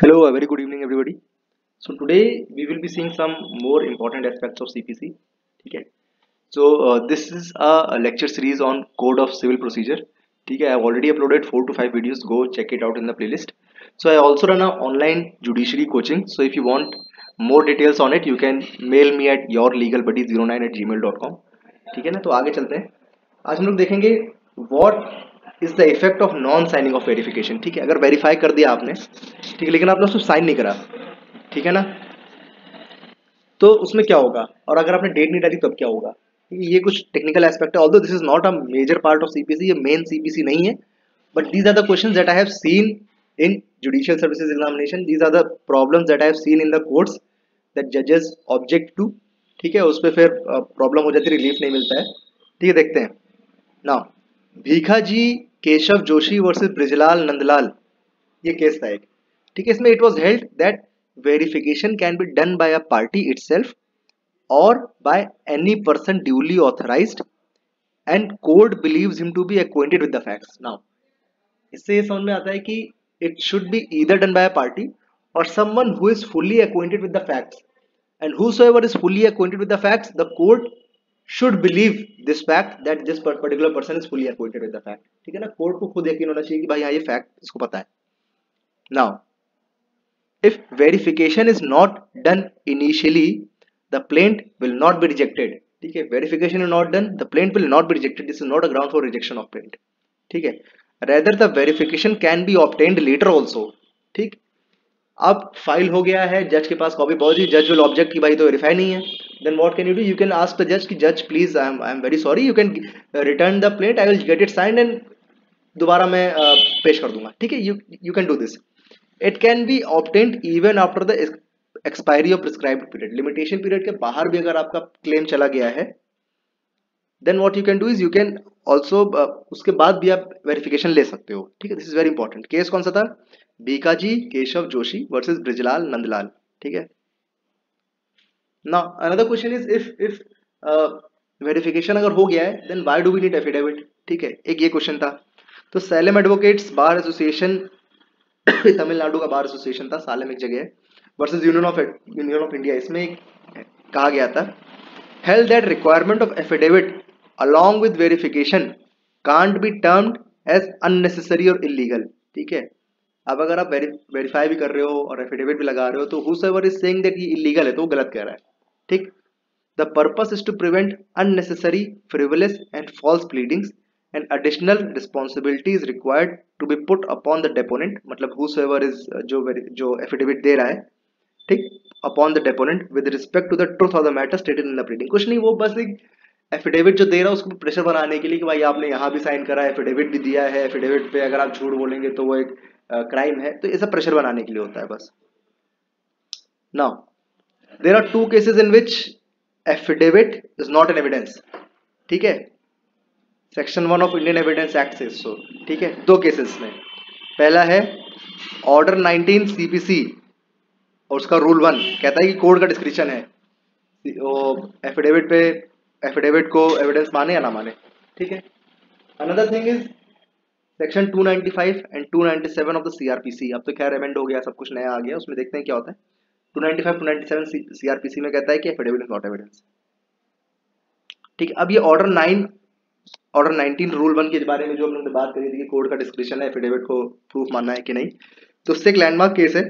Hello, a very good evening, everybody. So today we will be seeing some more important aspects of CPC. Okay. So this is a lecture series on Code of Civil Procedure. Okay. I have already uploaded 4 to 5 videos. Go check it out in the playlist. So I also run an online judiciary coaching. So if you want more details on it, you can mail me at yourlegalbuddy09@gmail.com. ठीक है ना, तो आगे चलते हैं. आज हम लोग देखेंगे what is the effect of non signing off verification. ठीक है, अगर वेरीफाई कर दिया आपने, ठीक है, लेकिन आपने उसको साइन नहीं करा, ठीक है ना, तो उसमें क्या होगा, और अगर आपने डेट नहीं डाली तब क्या होगा. ये कुछ टेक्निकल एस्पेक्ट है. Although this is not a major part of CPC, ये मेन सीपीसी नहीं है, but these are the questions that I have seen in judicial services examination. These are the problems that I have seen in the courts that जजेस object to. ठीक है, उस पर फिर problem हो जाती है, रिलीफ नहीं मिलता है. ठीक है, देखते हैं नाउ. भीखाजी केशव जोशी वर्सेस ब्रिजलाल नंदलाल, ये केस था एक. ठीक है, इसमें it was held that verification can be done by a party itself or by any person duly authorized and court believes him to be acquainted with the facts. Now इससे ये समझ में आता है कि it should be either done by a party or someone who is fully acquainted with the facts, and whosoever is fully acquainted with the facts, the court should believe this fact that this particular person is fully acquainted with the fact. ठीक है ना, court को खुद यकीन होना चाहिए कि भाई हाँ ये फैक्ट इसको पता है. Now if verification is not done initially, the plaint will not be rejected. ठीक है, verification is not done, the plaint will not be rejected. This is not a ground for rejection of plaint. ठीक है, rather the verification can be obtained later also. ठीक, अब file हो गया है, जज के पास कॉपी पहुंच गई, जज विल ऑब्जेक्ट कि भाई तो वेरीफाई नहीं है. Then what can you do, you can ask the जज कि जज please I am very sorry, you can return the plate, I will get it signed and दोबारा मैं पेश कर दूंगा. ठीक है, you can do this. It can be obtained even after the expiry of prescribed period. Limitation period के बाहर भी अगर आपका क्लेम चला गया है, then what you can do is you can also उसके बाद भी आप वेरिफिकेशन ले सकते हो. ठीक है, this is very important. Case कौन सा था, भीखाजी केशव जोशी वर्सेस ब्रिजलाल नंदलाल. ठीक है, now another question is if verification अगर हो गया है, then why do we need affidavit. ठीक है, एक ये क्वेश्चन था. तो Salem advocates bar association Tamil Nadu का बार एसोसिएशन था, सालेम एक जगह है, वर्सेस यूनियन ऑफ इंडिया, इसमें कहा गया था held that requirement of affidavit along with verification can't be termed as unnecessary or illegal. ठीक है, अब अगर आप वेरीफाई भी कर रहे हो और एफिडेविट भी लगा रहे हो, तो whosoever is saying that ये इलीगल है तो वो गलत कह रहा है. ठीक, the purpose is to prevent unnecessary, frivolous and false pleadings, and additional responsibility is required to be put upon the deponent. मतलब whosoever is जो एफिडेविट दे रहा है, ठीक, upon the deponent with respect to the truth of the matter stated in the pleading. कुछ नहीं, वो बस एक एफिडेविट जो दे रहा है उसको प्रेशर बनाने के लिए कि भाई आपने यहाँ भी साइन करा है, एफिडेविट भी दिया है, एफिडेविट पे अगर आप झूठ बोलेंगे तो वो एक क्राइम है. तो ऐसा प्रेशर बनाने के लिए होता है बस. Now there are two cases in which affidavit is not an evidence. ठीक है, section 1 of Indian evidence act से सो. ठीक है, दो केसेस में. पहला है ऑर्डर 19 सीपीसी और उसका रूल 1 कहता है कि कोर्ट का डिस्क्रिप्शन है एफिडेविट को एविडेंस माने या ना माने. ठीक है, another thing is section 295 and 297 of the CrPC. अब तो खैर अमेंड हो गया, सब कुछ नया आ गया, उसमें देखते हैं क्या होता है. 295 297 सीआरपीसी में कहता है कि एफिडेविट इज नॉट एविडेंस. ठीक है, अब ये ऑर्डर 19 रूल 1 के बारे में जो हम लोगों ने बात करी थी कि कोर्ट का डिस्क्रिप्शन है एफिडेविट को प्रूफ मानना है कि नहीं, तो उससे एक लैंडमार्क केस है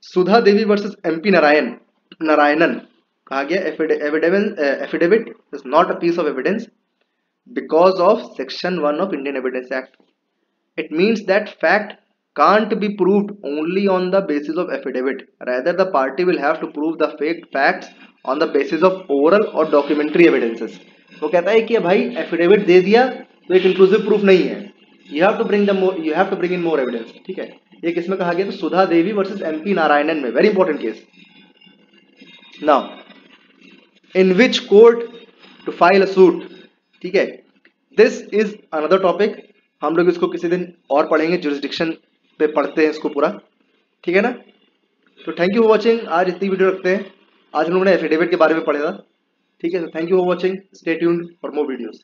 सुधा देवी वर्सेस एमपी नारायणन. कहा गया affidavit is not a piece of evidence because of section 1 of Indian evidence act. It means that fact can't be proved only on the basis of affidavit, rather the party will have to prove the facts on the basis of oral or documentary evidences. वो कहता है कि भाई affidavit दे दिया तो एक inclusive proof नहीं है, you have to bring in more evidence. ठीक है, ये किसमें कहा गया, तो सुधा देवी वर्सेस एमपी नारायणन में. Very important case. Now in which court to file a suit. ठीक है, दिस इज अनदर टॉपिक, हम लोग इसको किसी दिन और पढ़ेंगे, जुरिस्डिक्शन पे पढ़ते हैं इसको पूरा. ठीक है ना, तो थैंक यू फॉर वॉचिंग. आज इतनी वीडियो रखते हैं. आज हम लोगों ने एफिडेविट के बारे में पढ़ा. ठीक है, तो thank you for watching. Stay tuned for more videos.